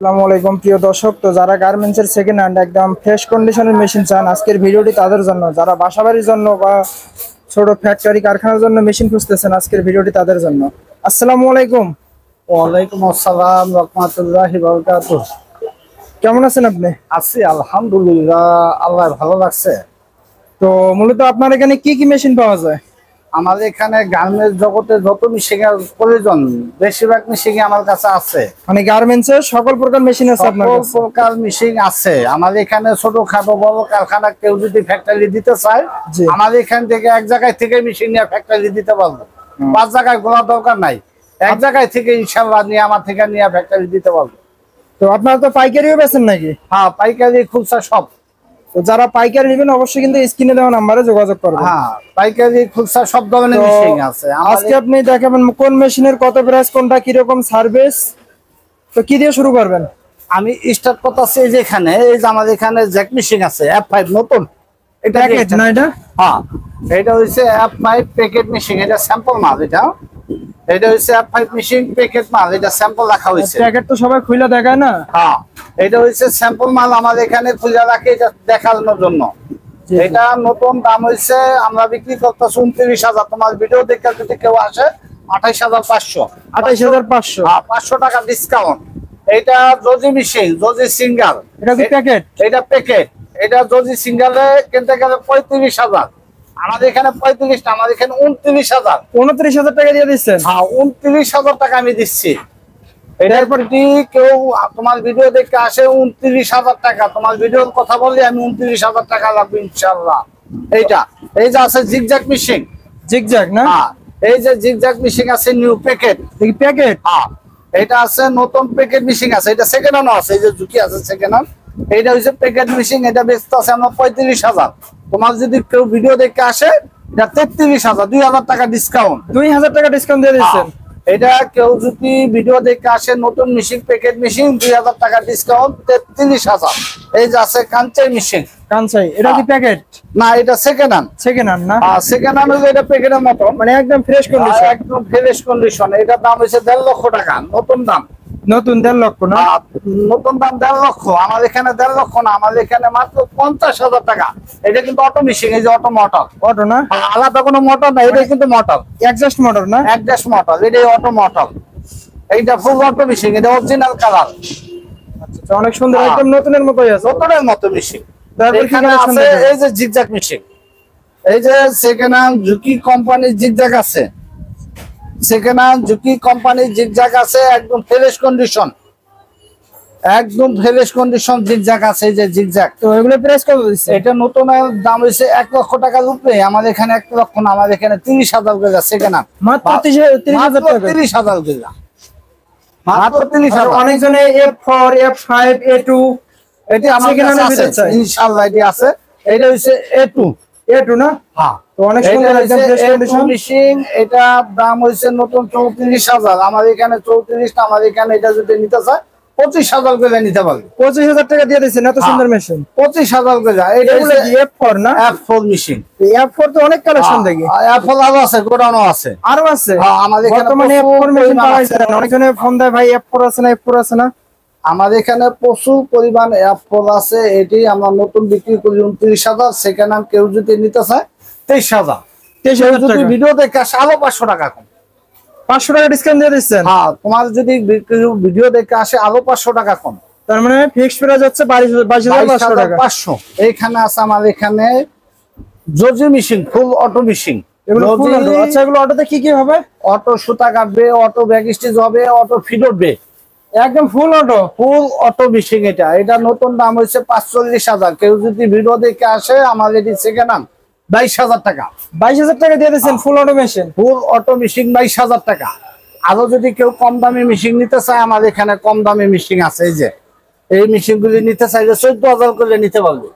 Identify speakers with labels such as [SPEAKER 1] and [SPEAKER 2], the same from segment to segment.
[SPEAKER 1] আসসালামু আলাইকুম প্রিয় দর্শক। তো যারা গার্মেন্টসের সেকেন্ড হ্যান্ড একদম ফ্রেশ কন্ডিশনের মেশিন চান, আজকের ভিডিওটি তাদের জন্য। যারা বাসাবাড়ির জন্য বা ছোট ফ্যাক্টরি কারখানার জন্য মেশিন খুঁজতেছেন, আজকের ভিডিওটি তাদের জন্য। আসসালামু আলাইকুম।
[SPEAKER 2] ওয়ালাইকুম আসসালাম রহমতুল্লাহি ওয়া বারাকাতুহু।
[SPEAKER 1] কেমন আছেন আপনি?
[SPEAKER 2] আছি আলহামদুলিল্লাহ, আল্লাহ ভালো লাগছে।
[SPEAKER 1] তো মূলত আপনার এখানে কি কি মেশিন পাওয়া যায়?
[SPEAKER 2] আমাদের এখানে গার্মেন্টস জগতে যত মেশিন এর প্রয়োজন বেশিরভাগ মেশিন আমার কাছে আছে।
[SPEAKER 1] মানে গার্মেন্টসের সকল প্রকার মেশিন আছে আপনার
[SPEAKER 2] সকল
[SPEAKER 1] কাছে?
[SPEAKER 2] প্রকার মেশিন আছে আমাদের এখানে। ছোটখাটো বড় কারখানা কেউ যদি ফ্যাক্টরি দিতে চায়,
[SPEAKER 1] জি।
[SPEAKER 2] আমাদের এখান থেকে এক জায়গায় থেকে মেশিন নিয়ে ফ্যাক্টরি দিতে পারবো। 5 জায়গায় ঘোরার দরকার নাই, এক জায়গায় থেকে ইনশাআল্লাহ নিয়ে আমার থেকে নিয়ে ফ্যাক্টরি দিতে পারবো।
[SPEAKER 1] তো আপনারা তো পাইকারিও বেচেন নাকি?
[SPEAKER 2] হ্যাঁ, পাইকারি খুচরা সব।
[SPEAKER 1] তো যারা পাইকারি নেবেন অবশ্যই কিন্তু স্ক্রিনে দেওয়া নাম্বারে যোগাযোগ করবেন।
[SPEAKER 2] হ্যাঁ, পাইকারি খুচরা সব ধরনের
[SPEAKER 1] তো
[SPEAKER 2] মেশিন আছে।
[SPEAKER 1] আজকে আপনি দেখাবেন কোন মেশিনের কত প্রাইস, কোনটা কিরকম সার্ভিস। তো কি দিয়ে শুরু করবেন?
[SPEAKER 2] আমি স্টার্ট করতেছি এই যে এখানে, এই যে আমাদের এখানে জ্যাক মেশিন আছে F5 নতুন। এটা
[SPEAKER 1] প্যাকেট না এটা?
[SPEAKER 2] হ্যাঁ, এটা হচ্ছে F5 প্যাকেট মেশিন। এটা স্যাম্পল মাল। এটা হচ্ছে F5 মেশিন প্যাকেট মাল। এটা স্যাম্পল রাখা হয়েছে।
[SPEAKER 1] প্যাকেট তো সবাই খুলে দেখায় না।
[SPEAKER 2] হ্যাঁ, এটা হচ্ছে স্যাম্পল মাল আমাদের এখানে খুলে রাখে এটা দেখানোর জন্য। এটা নতুন দাম হচ্ছে আমরা বিক্রি করতেছি 29,000। তোমার ভিডিও দেখে যদি কেউ আসে 28,500।
[SPEAKER 1] 28,500।
[SPEAKER 2] হ্যাঁ, 500 টাকা ডিসকাউন্ট। এটা জজি মেশিন, জজি সিঙ্গেল।
[SPEAKER 1] এটা কি প্যাকেট?
[SPEAKER 2] এটা প্যাকেট। এটা জজি সিঙ্গেলে কিনতে গেলে 35,000। আমাদের এখানে 35 না, আমাদের এখানে 29,000।
[SPEAKER 1] 29,000 টাকা দিয়ে দিচ্ছেন?
[SPEAKER 2] হ্যাঁ, 29,000 টাকা আমি দিচ্ছি। এটার পর যদি কেউ তোমার ভিডিও দেখে আসে 29,000 টাকা, তোমার ভিডিওর কথা বললে আমি 29,000 টাকা লাগবে ইনশাআল্লাহ। এইটা এই যে আছে জিগজ্যাগ মেশিন।
[SPEAKER 1] জিগজ্যাগ না?
[SPEAKER 2] হ্যাঁ, এই যে জিগজ্যাগ মেশিন আছে নিউ প্যাকেট।
[SPEAKER 1] এই প্যাকেট?
[SPEAKER 2] হ্যাঁ, এটা আছে নতুন প্যাকেট মেশিন আছে। এটা সেকেন্ড হ্যান্ড আছে। এই যে ঝুঁকি আছে সেকেন্ড হ্যান্ড। এইটা হচ্ছে প্যাকেট মেশিন। এটা বেচতে আছে আমরা 35,000। তোমার যদি কেউ ভিডিও দেখে আসে এটা 33,000, 2,000 টাকা ডিসকাউন্ট।
[SPEAKER 1] 2,000 টাকা ডিসকাউন্ট দিয়ে দিচ্ছেন?
[SPEAKER 2] এটা কেউ যদি ভিডিও দেখে আসে নতুন মেশিন প্যাকেট মেশিন 2,000 টাকা ডিসকাউন্ট, 33,000। এই যে আছে কাঞ্চাই মেশিন।
[SPEAKER 1] কাঞ্চাই, এটা কি প্যাকেট?
[SPEAKER 2] না, এটা সেকেন্ড হ্যান্ড।
[SPEAKER 1] সেকেন্ড হ্যান্ড না?
[SPEAKER 2] সেকেন্ড হ্যান্ড হলে এটা প্যাকেটের মতো,
[SPEAKER 1] মানে একদম ফ্রেশ কন্ডিশন?
[SPEAKER 2] একদম ফ্রেশ কন্ডিশন। এটার দাম হচ্ছে 1.5 লক্ষ টাকা নতুন দাম।
[SPEAKER 1] নতুন 1.5 লক্ষ না?
[SPEAKER 2] নতুন দাম 1.5 লক্ষ। আমাদের এখানে 1.5 লক্ষ না, আমাদের এখানে মাত্র 50,000 টাকা। এটা কিন্তু অটো মেশিন। এই যে অটো মোটর।
[SPEAKER 1] অটো না?
[SPEAKER 2] আলাদা কোনো মোটর না, এটা কিন্তু মোটর,
[SPEAKER 1] এক্সজস্ট মোটর না?
[SPEAKER 2] Exhaust motor. এটা অটো মোটর। এইটা ফুল অটো মেশিন। এটা অরিজিনাল কালার।
[SPEAKER 1] আচ্ছা, অনেক সুন্দর, একদম নতুনের মতোই আছে।
[SPEAKER 2] নতুনের মতো মেশিন।
[SPEAKER 1] তারপর কি
[SPEAKER 2] এখানে
[SPEAKER 1] কালেকশন
[SPEAKER 2] আছে
[SPEAKER 1] দেখবেন?
[SPEAKER 2] এই যে জিগজ্যাগ মেশিন। এই যে সেকেন্ড হ্যান্ড ঝুঁকি কোম্পানির জিগজ্যাগ আছে। সেকেন্ড হ্যান্ড ঝুঁকি কোম্পানির জিগজ্যাগ আছে, একদম ফ্রেশ কন্ডিশন। একদম ফ্রেশ কন্ডিশন জিগজ্যাগ আছে। এই যে জিগজ্যাগ।
[SPEAKER 1] তো এগুলো প্রাইস কত দিচ্ছে?
[SPEAKER 2] এটা নতুন দাম হইছে 1 লক্ষ টাকার উপরে। আমাদের এখানে 1 লক্ষ না, আমাদের এখানে 30,000 করে সেকেন্ড হ্যান্ড।
[SPEAKER 1] মাত্র 30,000 টাকা?
[SPEAKER 2] 30,000 করে মাত্র 30,000।
[SPEAKER 1] অনেকজনে F4 F5 A2
[SPEAKER 2] এটি আমার কাছে আছে ইনশাআল্লাহ। এটি আছে। এটা হচ্ছে A2
[SPEAKER 1] না?
[SPEAKER 2] হ্যাঁ,
[SPEAKER 1] তো অনেক সুন্দর, একদম ফ্রেশ কন্ডিশন
[SPEAKER 2] মেশিন। এটা দাম হইছে নতুন 34,000। আমাদের এখানে 34 না, আমাদের এখানে এটা যদি নিতে চায় 25,000 করে নিতে পারবে।
[SPEAKER 1] 25,000 টাকা দিয়ে দিচ্ছেন? এত সুন্দর মেশিন
[SPEAKER 2] 25,000 করে। এটা
[SPEAKER 1] এগুলো কি F4 না?
[SPEAKER 2] F4 machine.
[SPEAKER 1] F4 তো অনেক কালেকশন দেখি।
[SPEAKER 2] F4 আরো আছে, গোডাউনও আছে।
[SPEAKER 1] আরো আছে?
[SPEAKER 2] আমাদের এখানে
[SPEAKER 1] বর্তমানে F4 মেশিন পাওয়া যায় না। অনেকজনে ফোন দেয়, ভাই F4 আছে না, F4 আছে না?
[SPEAKER 2] আমাদের এখানে প্রচুর পরিমাণ F4 আছে। এটি আমরা নতুন বিক্রি করি 29,000। সেকেন্ড হ্যান্ড কেউ যদি নিতে চায় 23,000।
[SPEAKER 1] 23,000
[SPEAKER 2] যদি
[SPEAKER 1] টাকা?
[SPEAKER 2] ভিডিও দেখে আসে আরো 500 টাকা কম।
[SPEAKER 1] 500 টাকা ডিসকাউন্ট দিয়ে দিচ্ছেন?
[SPEAKER 2] হ্যাঁ, তোমার যদি ভিডিও দেখে আসে আরো 500 টাকা কম।
[SPEAKER 1] তার মানে ফিক্সড প্রাইস হচ্ছে 22,500 টাকা।
[SPEAKER 2] 22,500। এইখানে আছে আমাদের এখানে জজি মেশিন, ফুল অটো মেশিন।
[SPEAKER 1] এগুলো ফুল অটো? আচ্ছা, এগুলো অটোতে কি কি হবে?
[SPEAKER 2] অটো সুতা কাটবে, অটো ব্যাগ স্টিচ হবে, অটো ফিড উঠবে।
[SPEAKER 1] একদম ফুল অটো?
[SPEAKER 2] ফুল অটো মেশিন। এটা নতুন দাম হচ্ছে 45,000। কেউ যদি ভিডিও দেখে আসে আমাদের এটি সেকেন্ড হ্যান্ড 22,000 টাকা।
[SPEAKER 1] 22,000 টাকা দিয়ে দিচ্ছেন ফুল অটো মেশিন?
[SPEAKER 2] ফুল অটো মেশিন 22,000 টাকা। আরো যদি কেউ কম দামি মেশিন নিতে চায় আমাদের এখানে কম দামি মেশিন আছে। এই যে এই মেশিন গুলি নিতে চাইলে 14,000 করে নিতে পারবে।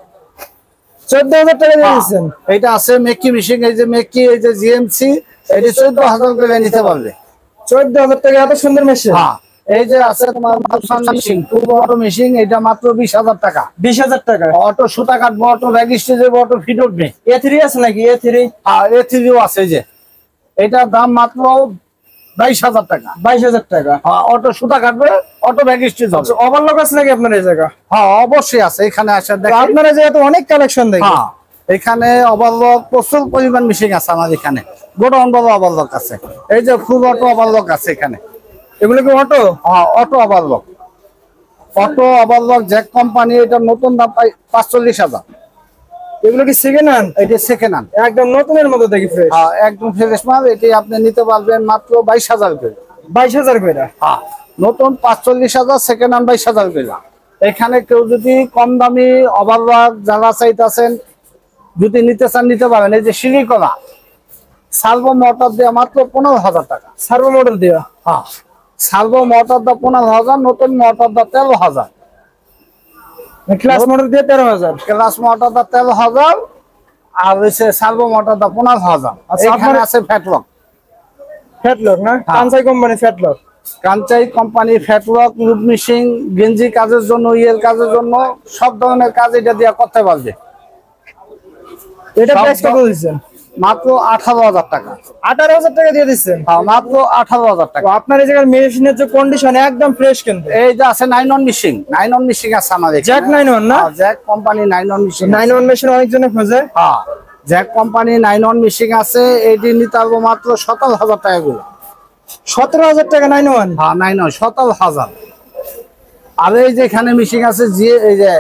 [SPEAKER 1] 14,000 টাকা দিয়ে দিচ্ছেন?
[SPEAKER 2] এটা আছে মেকি মেশিন। এই যে মেকি, এই যে জিএমসি, এটি 14,000 করে নিতে পারবে।
[SPEAKER 1] 14,000 টাকা? এত সুন্দর মেশিন?
[SPEAKER 2] হ্যাঁ, এই যে আছে তোমার মেশিন, ফুল অটো মেশিন। এটা মাত্র 20,000 টাকা।
[SPEAKER 1] 20,000 টাকা?
[SPEAKER 2] অটো সুতা কাটবো, অটো ব্যাগ স্টিচ হবে, অটো ফিট উঠবে।
[SPEAKER 1] A3 আছে নাকি? A3?
[SPEAKER 2] A3ও আছে। যে এটার দাম মাত্র 22,000 টাকা।
[SPEAKER 1] 22,000 টাকা।
[SPEAKER 2] হ্যাঁ, অটো সুতা কাটবে, অটো ব্যাগ স্টিচ হবে।
[SPEAKER 1] ওভারলক আছে নাকি আপনার এই জায়গা?
[SPEAKER 2] হ্যাঁ, অবশ্যই আছে। এখানে আসে দেখেন,
[SPEAKER 1] আপনার এই জায়গাতে অনেক কালেকশন দেখি।
[SPEAKER 2] হ্যাঁ, এখানে ওভারলক প্রচুর পরিমাণ মেশিন আছে আমার এখানে। গোডাউন বড় ওভারলক আছে। এই যে ফুল অটো ওভারলক আছে এখানে।
[SPEAKER 1] এগুলো কি অটো?
[SPEAKER 2] হ্যাঁ, auto overlock. Auto overlock Jack company, এটা নতুন দাম 45,000।
[SPEAKER 1] এগুলো কি সেকেন্ড হ্যান্ড?
[SPEAKER 2] এটা সেকেন্ড হ্যান্ড,
[SPEAKER 1] একদম নতুনের মতো দেখি ফ্রেশ।
[SPEAKER 2] হ্যাঁ, একদম ফ্রেশ মাল। এটি আপনি নিতে পারবেন মাত্র 22,000 করে।
[SPEAKER 1] 22,000 করে।
[SPEAKER 2] হ্যাঁ, নতুন 45,000, সেকেন্ড হ্যান্ড 22,000 করে। এখানে কেউ যদি কম দামি ওভারলক যারা চাইতেছেন, যদি নিতে চান নিতে পারেন। এই যে সিঁড়ি করা সার্ভো মোটর দেওয়া মাত্র 15,000 টাকা।
[SPEAKER 1] সার্ভো মডেল দেওয়া।
[SPEAKER 2] হ্যাঁ, সার্ভো মোটর দা 15,000, নতুন মোটর দা 13,000।
[SPEAKER 1] ক্লাস মডেল দিয়ে 13,000।
[SPEAKER 2] ক্লাস মোটর দা 13,000, আর হচ্ছে সার্ভো মোটর দা 15,000।
[SPEAKER 1] আচ্ছা,
[SPEAKER 2] এখানে আছে ফ্যাটলক।
[SPEAKER 1] ফ্যাটলক না? Kansai company flatlock.
[SPEAKER 2] Kansai company flatlock, loop machine, গেঞ্জি কাজের জন্য, ইয়ের কাজের জন্য, সব ধরনের কাজ এটা দিয়ে করতে পারবে।
[SPEAKER 1] এটা
[SPEAKER 2] সব
[SPEAKER 1] প্রাইস কত দিচ্ছেন?
[SPEAKER 2] মাত্র 18,000 টাকা।
[SPEAKER 1] 18,000 টাকা দিয়ে দিচ্ছেন?
[SPEAKER 2] হ্যাঁ, মাত্র 18,000 টাকা।
[SPEAKER 1] তো আপনার এই জায়গার মেশিনের যে কন্ডিশন একদম ফ্রেশ কিন্তু।
[SPEAKER 2] এই যে আছে 9 মেশিন, 9 মেশিন আছে আমাদের।
[SPEAKER 1] জ্যাক 9 না?
[SPEAKER 2] Jack company 9 machine.
[SPEAKER 1] 9 মেশিন অনেকজনে খোঁজে।
[SPEAKER 2] হ্যাঁ, জ্যাক কোম্পানি 9 মেশিন আছে। এটি নিতে পারবো মাত্র 17,000 টাকা করে।
[SPEAKER 1] 17,000 টাকা 9।
[SPEAKER 2] হ্যাঁ, 9 17,000। আর এই যে এখানে মেশিন আছে, যে এই যে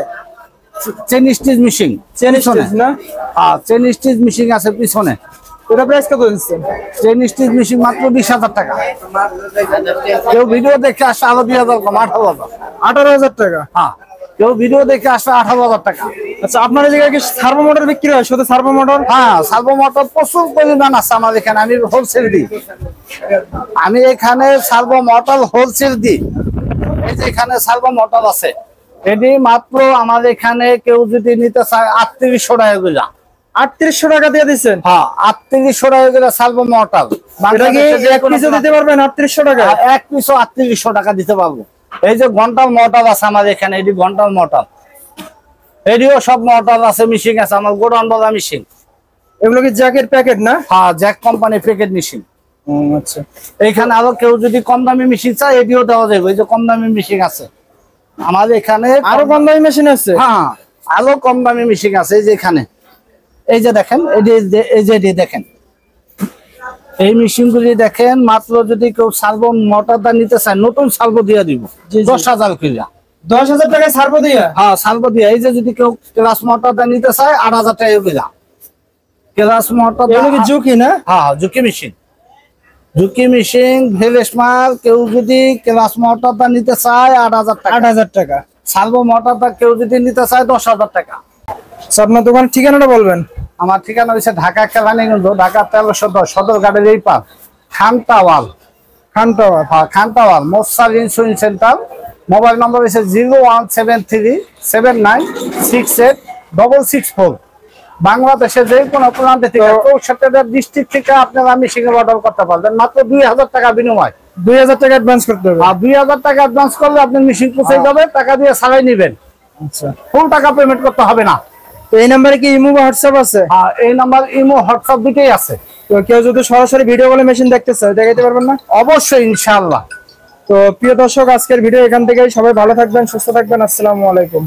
[SPEAKER 2] chain stitch machine,
[SPEAKER 1] chain stitch না?
[SPEAKER 2] হ্যাঁ, চেন স্টিচ মেশিন আছে পিছনে।
[SPEAKER 1] এটা প্রাইস কত দিচ্ছেন?
[SPEAKER 2] চেন স্টিচ মেশিন মাত্র 20,000 টাকা। কেউ ভিডিও দেখে আসে আরো 2,000 কম, 18,000।
[SPEAKER 1] 18,000 টাকা।
[SPEAKER 2] হ্যাঁ, কেউ ভিডিও দেখে আসে 18,000 টাকা।
[SPEAKER 1] আচ্ছা, আপনার এই জায়গায় কি সার্ভো মোটর বিক্রি হয়? শুধু সার্ভো মোটর?
[SPEAKER 2] হ্যাঁ, সার্ভো মোটর প্রচুর পরিমাণ আছে আমার এখানে। আমি হোলসেল দিই। আমি এখানে সার্ভো মোটর হোলসেল দিই। এই যে এখানে সার্ভো মোটর আছে, এটি মাত্র আমার এখানে কেউ যদি নিতে চায় 3800 টাকা করে।
[SPEAKER 1] 3800 টাকা দিয়ে দিচ্ছেন?
[SPEAKER 2] হ্যাঁ, 3800 টাকা করে সার্ভো মোটর।
[SPEAKER 1] এটা কি এক পিসও দিতে পারবেন 3800 টাকা?
[SPEAKER 2] এক পিসও 3800 টাকা দিতে পারবো। এই যে ঘন্টার মোটর আছে আমার এখানে, এটি ঘন্টার মোটর। এটিও সব মোটর আছে, মেশিন আছে আমার গোডাউন বলা মেশিন।
[SPEAKER 1] এগুলো কি জ্যাকের প্যাকেট না?
[SPEAKER 2] হ্যাঁ, জ্যাক কোম্পানি প্যাকেট মেশিন।
[SPEAKER 1] আচ্ছা,
[SPEAKER 2] এইখানে আরো কেউ যদি কম দামি মেশিন চায়, এটিও দেওয়া যাবে। এই যে কম দামি মেশিন আছে আমাদের এখানে।
[SPEAKER 1] আরো কম দামি মেশিন আছে?
[SPEAKER 2] হ্যাঁ, আরো কম দামি মেশিন আছে। এই যে এখানে, এই যে দেখেন, এই যে দেখেন, এই মেশিন গুলি দেখেন। মাত্র যদি কেউ সার্ভো মোটরটা নিতে চায়, নতুন সার্ভো দিয়ে দিব 10,000 করে।
[SPEAKER 1] 10,000 টাকায় সার্ভো দিয়া?
[SPEAKER 2] হ্যাঁ, সার্ভো দিয়ে। এই যে যদি কেউ ক্লাস মোটরটা নিতে চায়, 8,000 টাকা করে। ক্লাস মোটর
[SPEAKER 1] এগুলো কি ঝুঁকি না?
[SPEAKER 2] হ্যাঁ, ঝুঁকি মেশিন। ঝুঁকি মেশিন ভেলেসমার। কেউ যদি ক্লাস মোটরটা নিতে চায় 8,000 টাকা।
[SPEAKER 1] 8,000 টাকা।
[SPEAKER 2] সার্ভো মোটরটা কেউ যদি নিতে চায় 10,000 টাকা।
[SPEAKER 1] আচ্ছা, আপনার দোকানের ঠিকানাটা বলবেন?
[SPEAKER 2] আমার ঠিকানা হচ্ছে ঢাকা কেরানীগঞ্জ, ঢাকা 1310, সদর ঘাটের এই পার, খানটাওয়াল।
[SPEAKER 1] খানটাওয়াল।
[SPEAKER 2] হ্যাঁ, খানটাওয়াল মোসার ইন্স্যুরেন্স সেন্টার। মোবাইল নম্বর হচ্ছে 01737968664। বাংলাদেশের যে কোনো প্রান্তে থেকে, 64টা ডিস্ট্রিক্ট থেকে আপনারা মেশিন অর্ডার করতে পারবেন মাত্র 2,000 টাকা বিনিময়।
[SPEAKER 1] 2,000 টাকা অ্যাডভান্স করতে হবে?
[SPEAKER 2] আর 2,000 টাকা অ্যাডভান্স করলে আপনার মেশিন পৌঁছে যাবে, টাকা দিয়ে সারাই নেবেন।
[SPEAKER 1] আচ্ছা,
[SPEAKER 2] ফুল টাকা পেমেন্ট করতে হবে না।
[SPEAKER 1] তো এই নাম্বারে কি ইমো বা হোয়াটসঅ্যাপ আছে?
[SPEAKER 2] হ্যাঁ, এই নাম্বার ইমো হোয়াটসঅ্যাপ দুটোই আছে।
[SPEAKER 1] তো কেউ যদি সরাসরি ভিডিও কলে মেশিন দেখতে চায়, দেখাইতে পারবেন না?
[SPEAKER 2] অবশ্যই, ইনশাআল্লাহ।
[SPEAKER 1] তো প্রিয় দর্শক, আজকের ভিডিও এখান থেকেই। সবাই ভালো থাকবেন, সুস্থ থাকবেন। আসসালামু আলাইকুম।